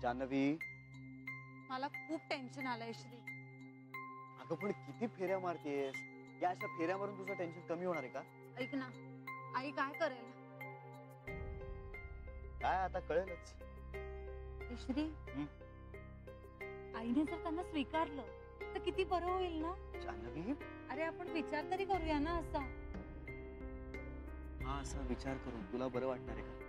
जान्हवी, मला खूप टेन्शन आलंय श्री. अगं पण किती फेऱ्या मारतेस? या अशा फेऱ्या मारून तुझं टेन्शन कमी होणार आहे का? ऐक ना, आई काय करेल? काय आता कळेलच. श्री, आईने जर त्यांना स्वीकारलं तर किती बरं होईल ना. जान्हवी, अरे आपण विचार तरी करूया ना असा. हा असा विचार करून तुला बरं वाटणार आहे का?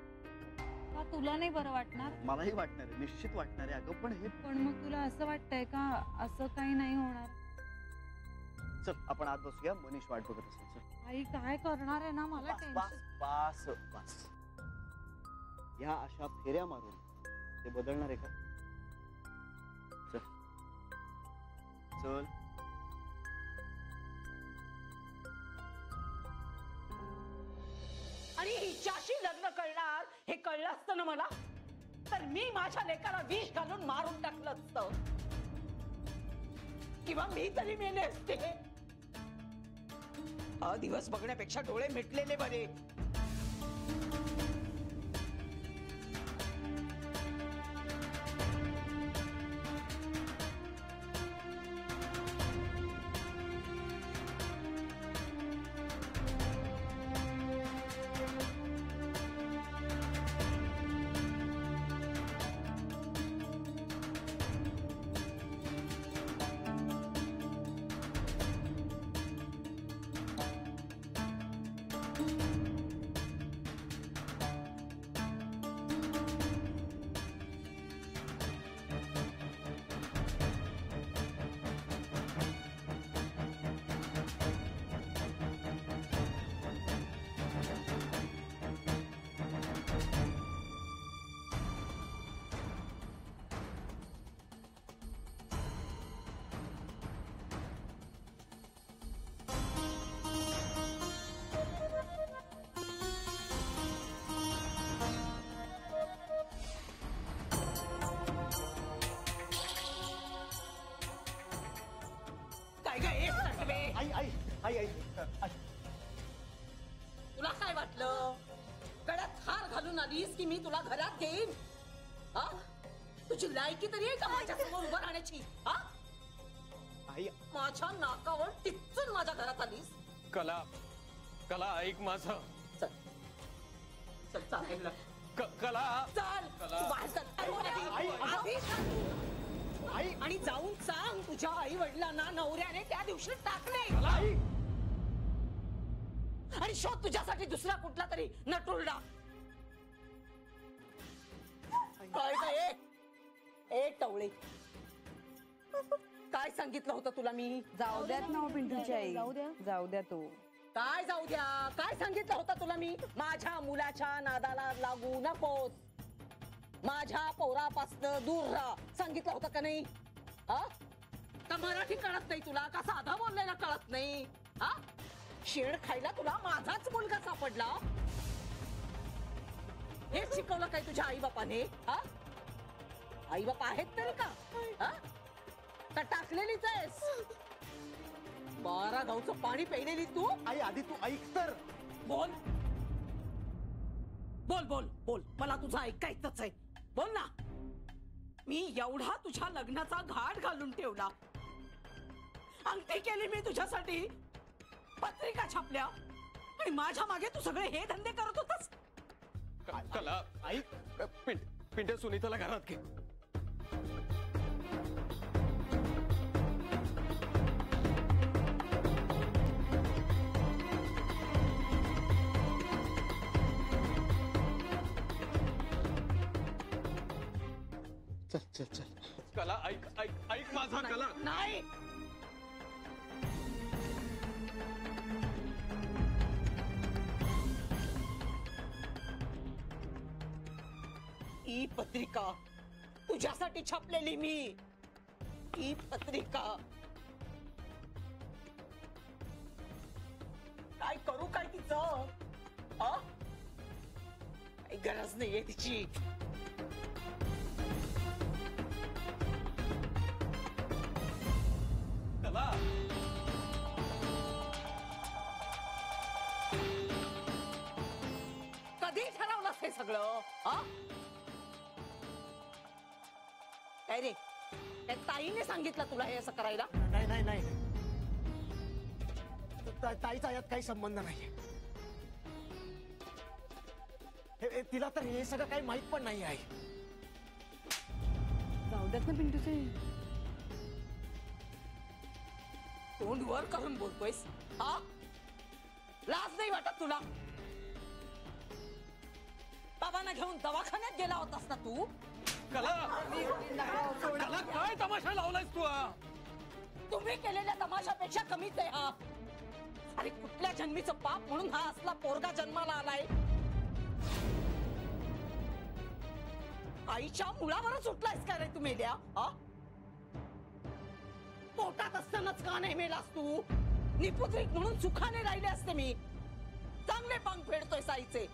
का तुला नाही बरं वाटणार? मलाही वाटणार आहे, निश्चित वाटणार आहे. अगं पण हे पण मग तुला असं वाटतंय का असं काही नाही होणार? चल आपण आत बसूया, मनीष वाट बघत असेल. चल. आई काय करणार आहे ना मला बस टेन्शन. बस बस. ह्या अशा फेऱ्या मारून ते बदलणार आहे का? चल चल. आणि हिच्याशी लग्न करणार हे कळलं असतं ना मला, तर मी माझ्या लेकाला विष घालून मारून टाकलं असतं, किंवा मी तरी मेले असते. हा दिवस बघण्यापेक्षा डोळे मिटलेले बरे. आई आई आई आई तुला काय वाटलं? गळ्यात हार घालून आलीस की मी तुला घरात घेईन? हा, तुझी लायकी तरी आहे का माझ्या समोर उभं राहण्याची? हा, आई माझ्या नाकावर टिच्चून माझ्या घरात आलीस. कला, कला ऐक माझं. चल चल चालेल. कला चल कला. तू बाहेर चल. आधी आई आणि जाऊन सांग तुझ्या आई वडिलांना नवऱ्याने त्या दिवशी टाकले. आई आणि शोध तुझ्यासाठी दुसरा कुठला तरी नटुरडा. ए टवळे, काय सांगितलं होतं तुला मी? जाऊ द्यात ना पिंटूची आई. जाऊ द्या तो. काय जाऊ द्या? काय सांगितलं होतं तुला मी? माझ्या मुलाच्या नादाला लागू नकोस, माझ्या पोरापासून दूर राहा सांगितलं होतं का नाही? हा, का मराठी कळत नाही तुला? का साधा बोललेला कळत नाही? हा, शेण खायला तुला माझाच मुलगा सापडला? हेच शिकवलं काय तुझ्या आई बापाने? हा, आई बापा आहेत तरी का? हा, का टाकलेलीच आहेस? 12 गावचं पाणी प्यायलेली तू? आई आधी तू ऐक तर. बोल बोल बोल बोल, मला तुझं ऐकायचंच आहे. बोल ना. मी एवढा तुझ्या लग्नाचा घाट घालून ठेवला, अंगठी केली मी तुझ्यासाठी, पत्रिका छापल्या, आणि माझ्या मागे तू सगळे हे धंदे करत होतास. कला आई पिंट्या सुनीताला घरात घे. चल चल चल. कला ऐक ऐक ऐक माझा. कला नाही, ही पत्रिका तुझ्यासाठी छापलेली मी. ही पत्रिका काय करू काय तिचं? काही गरज नाहीये तिची. कला कधी ठरवलंस हे सगळं? काय रे त्या ताईने सांगितलं तुला हे असं करायला? नाही नाही नाही ताईचा यात काही संबंध नाहीये. तिला तर हे सगळं काही माहित पण नाही आहे. जाऊ द्यात ना पिंटूचे. तोंड वर करून बोलतोयस हा? लाज नाही वाटत तुला? बाबांना घेऊन दवाखान्यात गेला होतास ना तू? कला कला काय तमाशा लावलायस तू हा? तुम्ही केलेल्या तमाशापेक्षा कमीच आहे हा. अरे कुठल्या जन्मीचं पाप म्हणून हा असला पोरगा जन्माला आलाय? आईच्या मुळावरच उठलायस का रे तू मेल्या? पोटात असतानाच का नाही मेलास तू? निपुत्रिक म्हणून सुखाने राहिले असते मी. चांगले पंख फेडतोय साईचे.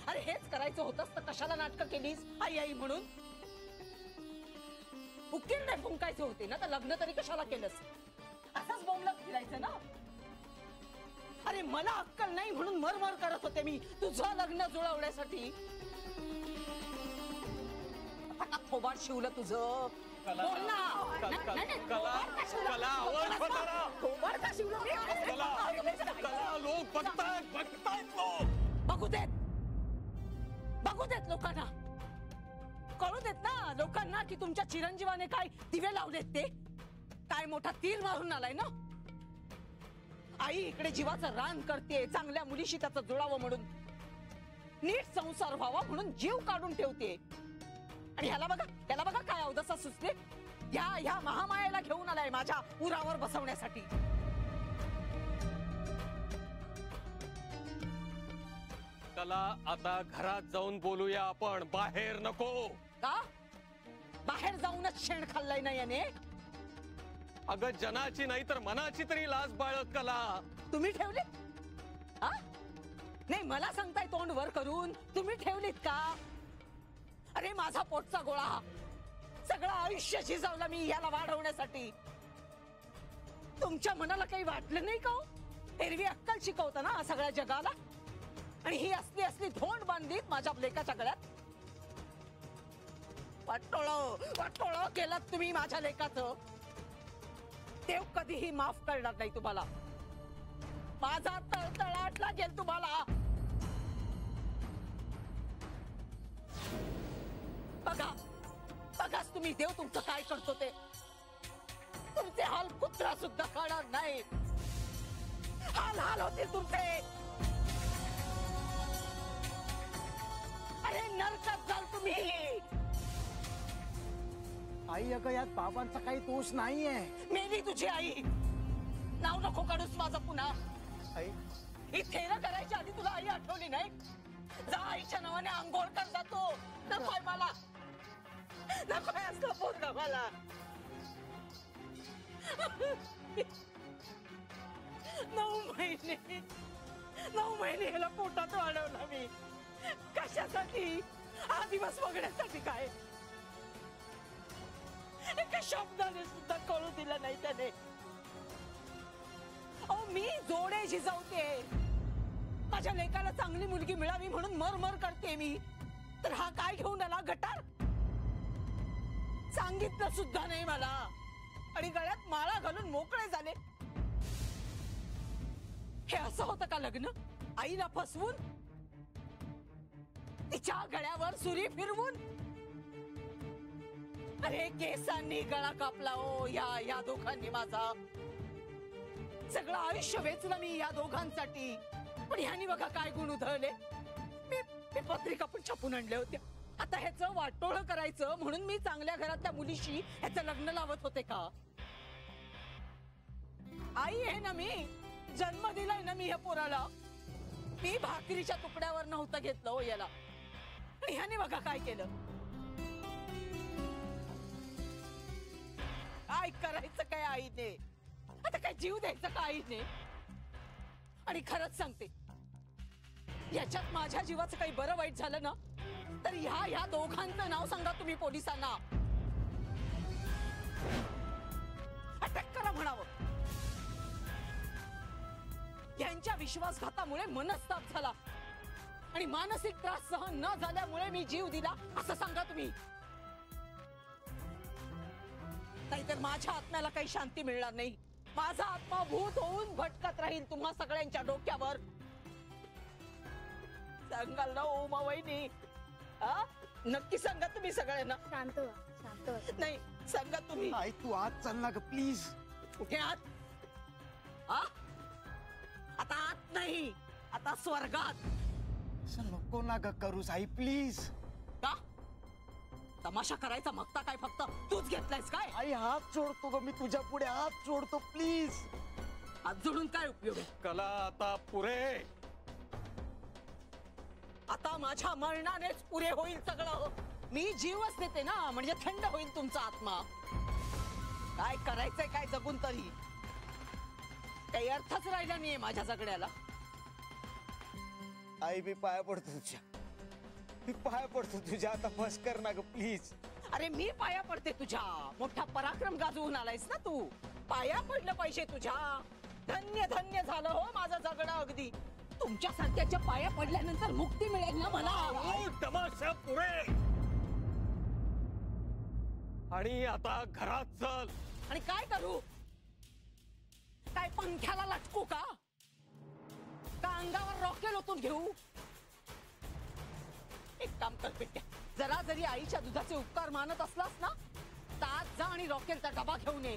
अरे हेच करायचं होतंस तर कशाला नाटकं केलीस आई आई म्हणून? उकीर नाही फुंकायचे होते ना तर लग्न तरी कशाला केलंस? असंच बोंबलत फिरायचं ना? अरे मला अक्कल नाही म्हणून मरमर करत होते मी तुझं लग्न जुळवण्यासाठी. आता थोबाड शिवलं तुझं. बोल ना. कला आवाज बदला. थोबाड का शिवलं? कला लोक बघतायत लोक. बघू देत लोकांना. कळू देत ना लोकांना की तुमच्या चिरंजीवाने काय दिवे लावलेत ते. काय मोठा तीर मारून आलाय ना. आई इकडे जीवाचं रान करते चांगल्या मुलीशी त्याचं जुळावं म्हणून. नीट संसार व्हावा म्हणून जीव काढून ठेवते. आणि ह्याला बघा काय अवदसा सुचले. ह्या महामायेला घेऊन आलाय माझ्या उरावर बसवण्यासाठी. कला आता घरात जाऊन बोलूया आपण, बाहेर नको. का? बाहेर जाऊनच शेण खाल्लाय ना याने. अगं जनाची नाही तर मनाची तरी लाज बाळग कला. तुम्ही ठेवलीत? नाही मला सांगताय तोंड वर करून तुम्ही ठेवलीत का? अरे माझा पोटचा गोळा हा. सगळं आयुष्य शिजवलं मी याला वाढवण्यासाठी. तुमच्या मनाला काही वाटलं नाही का? एरवी अक्कल शिकवता ना सगळ्या जगाला. आणि ही असली धोंड बांधलीत माझ्या लेकाच्या गळ्यात. वाटोळं केलं तुम्ही माझ्या लेकाचं. देव कधीही माफ करणार नाही तुम्हाला. माझा तळतळाट लागेल तुम्हाला. बघाच तुम्ही देव तुमचं काय करतो ते. तुमचे हाल कुत्रा सुद्धा करणार नाही. हाल होते तुमचे. अरे नरकात जाल तुम्ही. आई अगं यात बाबांचा काही दोष नाहीये. मेली तुझी आई. नाव नको काढूस माझं पुन्हा. आई ही थेरं करायच्या आधी तुला आई आठवली नाही? जा आईच्या नावाने आंघोळ कर जातो. नकोय मला. नकोय असलं पोरगा मला. 9 महिने ह्याला पोटात वाढवला मी. कशासाठी? हा दिवस बघण्यासाठी. काय एका शब्दाने सुद्धा कळू दिलं नाही त्याने. मी जोडे झिजवते. माझ्या लेकाला चांगली मुलगी मिळावी म्हणून मरमर करते मी. तर हा काय घेऊन आला गटार? सांगितलं सुद्धा नाही मला. आणि गळ्यात माळा घालून मोकळे झाले. हे असं होतं का लग्न? आईला फसवून तिच्या गळ्यावर सुरी फिरवून. अरे केसांनी गळा कापला हो या दोघांनी माझा. सगळं आयुष्य वेचलं मी या दोघांसाठी. पण ह्यानी बघा काय गुण उधळले. मी पत्रिका पण छापून आणल्या होत्या. आता ह्याचं वाटोळं करायचं म्हणून मी चांगल्या घरातल्या मुलीशी ह्याचं लग्न लावत होते का? आई आहे ना मी. जन्म दिलाय ना मी ह्या पोराला. मी भाकरीच्या तुकड्यावर नव्हतं घेतलं हो याला. आणि ह्याने बघा काय केलं. काय करायचं काय आईने? आता काय जीव द्यायचं का आईने? आणि खरंच सांगते याच्यात माझ्या जीवाचं काही बरं वाईट झालं ना तर ह्या दोघांचं नाव सांगा तुम्ही पोलिसांना. अटक करा म्हणावं. यांच्या विश्वासघातामुळे मनस्ताप झाला. आणि मानसिक त्रास सहन न झाल्यामुळे मी जीव दिला असं सांगा तुम्ही. नाहीतर माझ्या आत्म्याला काही शांती मिळणार नाही. माझा आत्मा भूत होऊन भटकत राहील तुम्हा सगळ्यांच्या डोक्यावर. सांगाल ना उमा वहिनी? नक्की सांगा तुम्ही सगळ्यांना. शांत नाही सांगा तुम्ही. आई तू आज चल ना ग प्लीज. कुठे आहात? आता आत नाही, आता स्वर्गात. असं नको ना ग करूस आई प्लीज. का तमाशा करायचा मगता काय फक्त तूच घेतलायस काय? आई हात जोडतो ग मी तुझ्या पुढे हात जोडतो प्लीज. हात जोडून काय उपयोग आहे? कला आता पुरे. आता माझ्या मरणानेच पुरे होईल सगळं. मी जीवच देते ना, म्हणजे थंड होईल तुमचा आत्मा. काय करायचंय काय जगून तरी? काही अर्थच राहिला नाहीये माझ्या जगण्याला. आई मी पाया पडतो तुझ्या. मी पाया पडतो तुझ्या. आता बस कर ना ग प्लीज. अरे मी पाया पडते तुझ्या. मोठा पराक्रम गाजवून आलायस ना तू. पाया पडलं पाहिजे तुझ्या. धन्य धन्य झालं हो माझं जगणं अगदी. तुमच्या सारख्याच्या पाया पडल्यानंतर मुक्ती मिळेल ना मला. ओ, तमाशा पुरे. आणि आता घरात चल. आणि काय करू? काय पंख्याला लटकू का? का अंगावर रॉकेल ओतून घेऊ? एक काम कर पिट्या, जरा जरी आईच्या दुधाचे उपकार मानत असलास ना, तर आज जा आणि रॉकेलचा डबा घेऊन ये.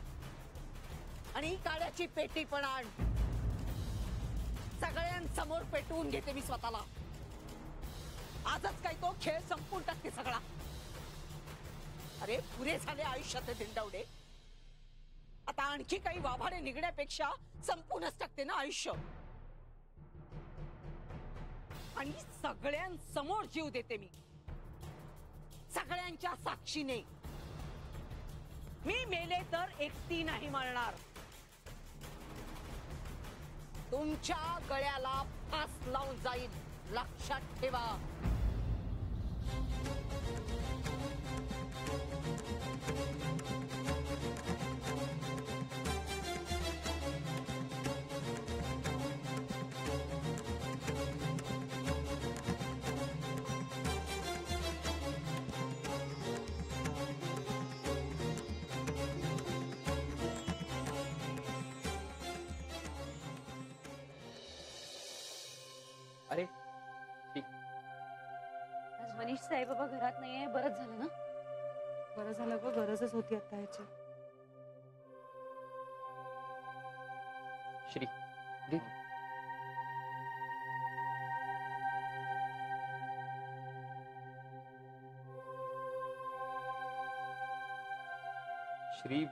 आणि काड्याची पेटी पण आण. सगळ्यांसमोर पेटवून घेते मी स्वतःला. आजच काय तो खेळ संपून टाकते सगळा. अरे पुरे झाले आयुष्यात धिंडवडे. आता आणखी काही वाभाडे निघण्यापेक्षा संपूनच टाकते ना आयुष्य. आणि सगळ्यांसमोर जीव देते मी. सगळ्यांच्या साक्षीने. मी मेले तर एकटी नाही मरणार. तुमच्या गळ्याला फास लावून जाईल, लक्षात ठेवा. अरे आज मनीष साईबाबा घरात नाहीये, बरंच झालं ना. बरं झालं ग, गरजच होती आता याची. श्री दे. श्री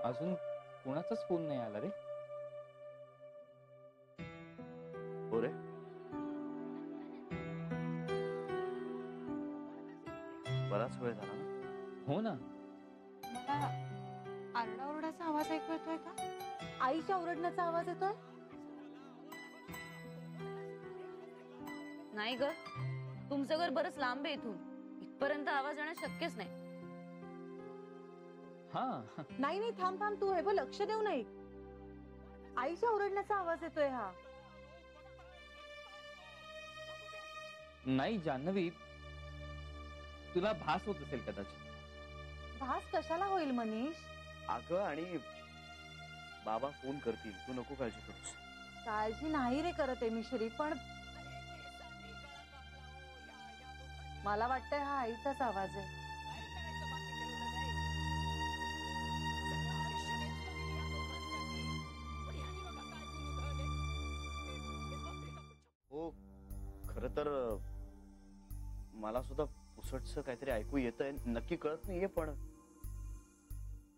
अजून कोणाचाच फोन नाही आला रे. हो रे. बराच वेळ झाला ना. हो ना. मला आरडाओरडाचा आवाज ऐकू येतोय का? आईच्या ओरडण्याचा आवाज येतोय. नाही ग, तुमचं घर बरंच लांब आहे इथून. इथपर्यंत आवाज येणं शक्यच नाही. हा नाही नाही थांब थांब, तू हे बघ लक्ष देऊ नये. आईच्या ओरडण्याचा आवाज येतोय हा. नाही जान्हवी, तुला भास होत असेल कदाचित. भास कशाला होईल मनीष? अगं आणि बाबा फोन करतील, तू नको काळजी करूस. काळजी नाही रे करत आहे मी श्री, पण मला वाटतंय हा आईचाच आवाज आहे. हो, खर तर मला सुद्धा पुसटस काहीतरी ऐकू येतंय. नक्की कळत नाहीये, पण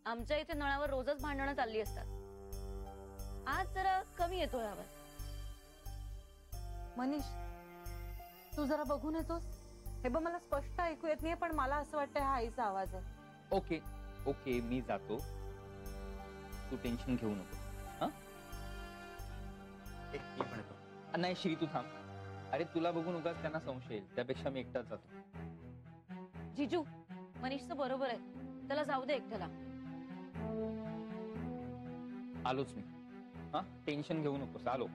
आमच्या इथे नळावर रोजच भांडणं चालली असतात. आज जरा कमी येतोय आवाज. मनीष तू जरा बघून येतोस? हे बघ मला स्पष्ट ऐकू येत नाहीये, पण मला असं वाटतंय हा आईचा आवाज आहे. ओके ओके, मी जातो. तू टेन्शन घेऊ नको. हा एक मी पण येतो. नाही श्री तू थांब. अरे तुला बघून उगाच त्यांना संशय येईल, त्यापेक्षा मी एकटाच जातो. जिजू, मनीषचं बरोबर आहे, त्याला जाऊ दे एकट्याला. आलोच मी. हा टेन्शन घेऊ नकोस, आलो.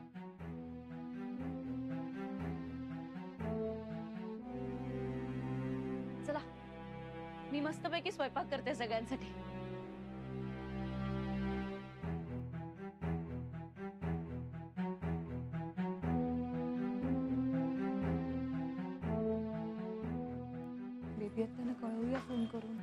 मस्तपैकी स्वयंपाक करते सगळ्यांसाठी. बेबी त्यांना कळवूया फोन करून.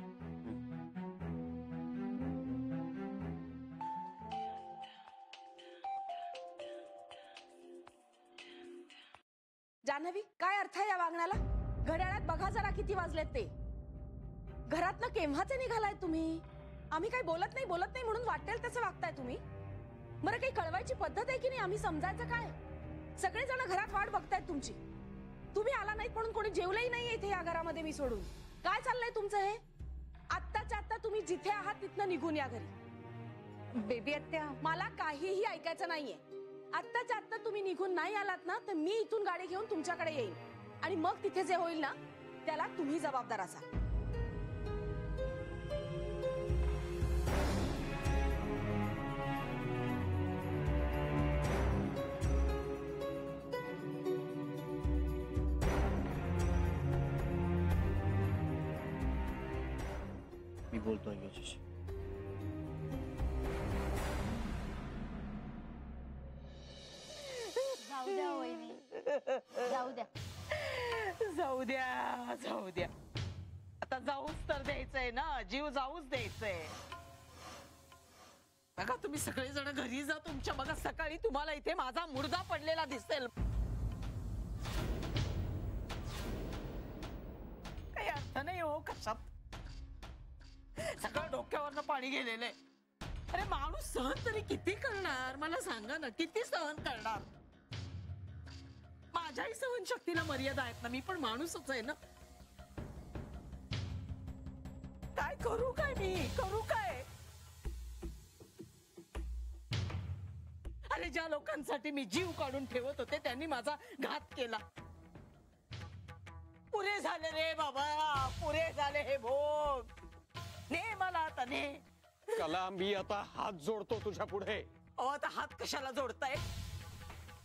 जान्हवी, काय अर्थ आहे या वागण्याला? घड्याळात बघा जरा किती वाजलेत ते. घरातनं केव्हाचे निघालाय तुम्ही? आम्ही काही बोलत नाही म्हणून वाटेल तसं वागताय तुम्ही. बरं, काही कळवायची पद्धत आहे की नाही? आम्ही समजायचं काय? सगळेजण घरात वाट बघतायत तुमची. तुम्ही आला नाहीत म्हणून कोणी जेवलंही नाही इथे या घरामध्ये मी सोडून. काय चाललंय तुमचं हे? आत्ताच्या आत्ता तुम्ही जिथे आहात तिथनं निघून या घरी. बेबी आत्या, मला काहीही ऐकायचं नाहीये. आत्ताच्या आत्ता तुम्ही निघून नाही आलात ना तर मी इथून गाडी घेऊन तुमच्याकडे येईन आणि मग तिथे जे होईल ना त्याला तुम्ही जबाबदार असाल. मी बोलतोय याच्याशी. जाऊ द्या वहिनी, जाऊ द्या. जाऊ द्या जाऊ द्या. आता जाऊच तर द्यायचंय ना, जीव जाऊच द्यायचंय. बघा तुम्ही सगळेजण घरी जा तुमच्या. बघा सकाळी तुम्हाला इथे माझा मुर्दा पडलेला दिसेल. काही अर्थ नाही हो कशात. सगळं डोक्यावरनं पाणी गेलेलं आहे. अरे माणूस सहन तरी किती करणार मला सांगा ना, किती सहन करणार? माझ्याही सहनशक्तीला मर्यादा आहेत ना, मी पण माणूसच आहे ना. काय करू, काय मी करू काय? अरे ज्या लोकांसाठी मी जीव काढून ठेवत होते त्यांनी माझा घात केला. पुरे झाले रे बाबा, पुरे झाले हे भोग. ने मला आता ने. कला, मी आता हात जोडतो तुझ्या पुढे. आता हात कशाला जोडताय?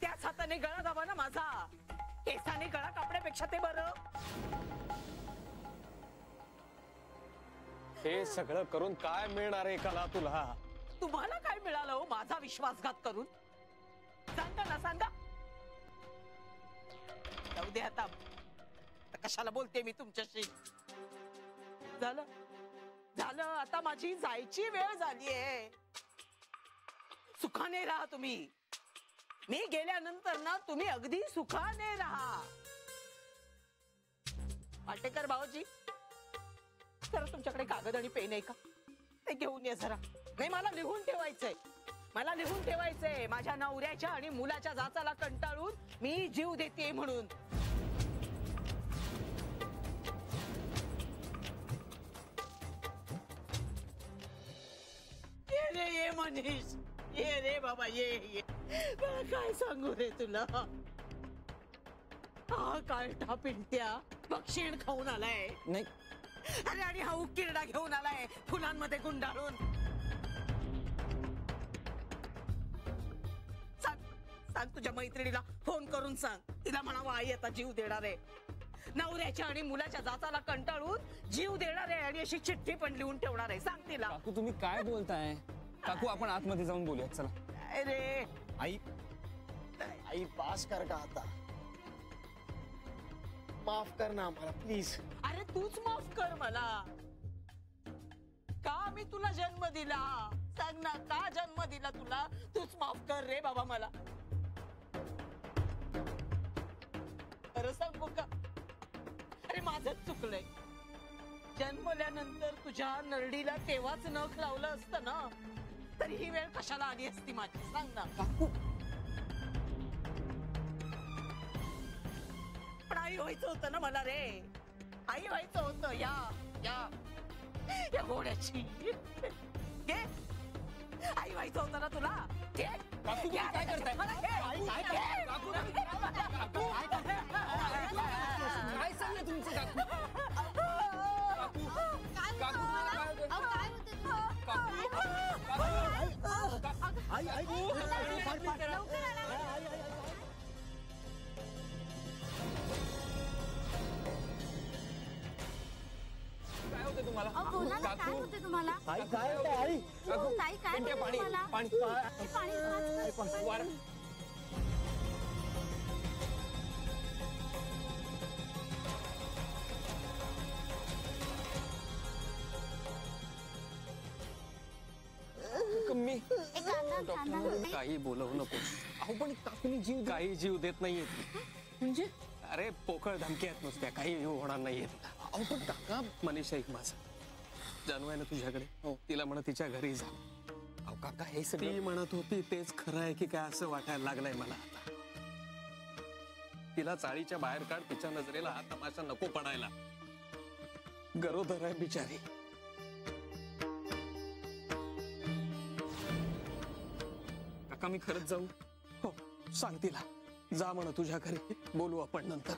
त्याच हाताने गळा दाबा ना माझा. केसाने गळा कापण्यापेक्षा ते बरं. हे सगळं करून काय मिळणार आहे कला तुला? तुम्हाला काय मिळालं हो माझा विश्वासघात करून? सांगा ना, सांगा. जाऊ दे आता कशाला बोलते मी तुमच्याशी. झालं झालं, आता माझी जायची वेळ झालीये. सुखाने राहा तुम्ही. मी गेल्यानंतर ना तुम्ही अगदी सुखाने राहा. पाटेकर भाऊजी, जरा तुमच्याकडे कागद आणि पेन आहे का? ते घेऊन ये जरा. नाही, मला लिहून ठेवायचंय. मला लिहून ठेवायचंय माझ्या नवऱ्याच्या आणि मुलाच्या जाचाला कंटाळून मी जीव देते म्हणून. ये रे ये मनीष, ये रे बाबा ये. मला काय सांगू रे तुला? हा काळटा पिंट्या बक्षीण खाऊन आलाय. नाही अरे आणि हा उकिरडा घेऊन आलाय फुलांमध्ये गुंडाळून. सांग तुझ्या मैत्रिणीला फोन करून सांग. तिला म्हणावं आई आता जीव देणार आहे. नवऱ्याच्या आणि मुलाच्या जाचाला कंटाळून जीव देणार आहे आणि अशी चिठ्ठी पण लिहून ठेवणार आहे. सांग तिला. काकू तुम्ही काय बोलताय? काकू आपण आतमध्ये जाऊन बोलूयात चला. अरे आई आई पास कर का आता. माफ कर ना आम्हाला प्लीज. अरे तूच माफ कर मला. का मी तुला जन्म दिला? सांग ना, का जन्म दिला तुला? तूच माफ कर रे बाबा मला. खरं सांगू का? अरे माझंच चुकलंय. जन्मल्यानंतर तुझ्या नरडीला तेव्हाच नख लावलं असतं ना तरी ही वेळ कशाला आली असती माझी? सांग ना. काकू पण आई व्हायचं होतं ना मला रे. आई व्हायचं होतं या या या घोड्याची. घे. आई व्हायचं होतं ना तुला. घे. काकू तुम्ही काय करताय? मला घे. घे. काकू काय चाललंय तुमचं? काकू आई आई काय होतं तुम्हाला? बोला ना, काय होते तुम्हाला? आई काय होतं आई हो, ताई काय होते पाणी तुम्हाला? पाणी हे पाणी वार. मी एक कांदा काही बोलवू नको. अहो पण काकूनी जीव दिला. काही जीव देत नाहीयेत. म्हणजे अरे पोकळ धमकी आहेत नुसत्या, काही जीव होणार नाहीयेत. अहो पण काका मनीषा एक माझं जानू आहे ना तुझ्याकडे, हो तिला म्हणत तिच्या घरी जा. अहो काका हे ती सगळं म्हणत होती तेच खरं आहे की काय असं वाटायला लागलंय मला आता. तिला चाळीच्या बाहेर काढ, तिच्या नजरेला हा तमाशा नको पडायला. गरोदर आहे बिचारी. काका मी खरंच जाऊ? हो सांग तिला जा म्हणा तुझ्या घरी, बोलू आपण नंतर.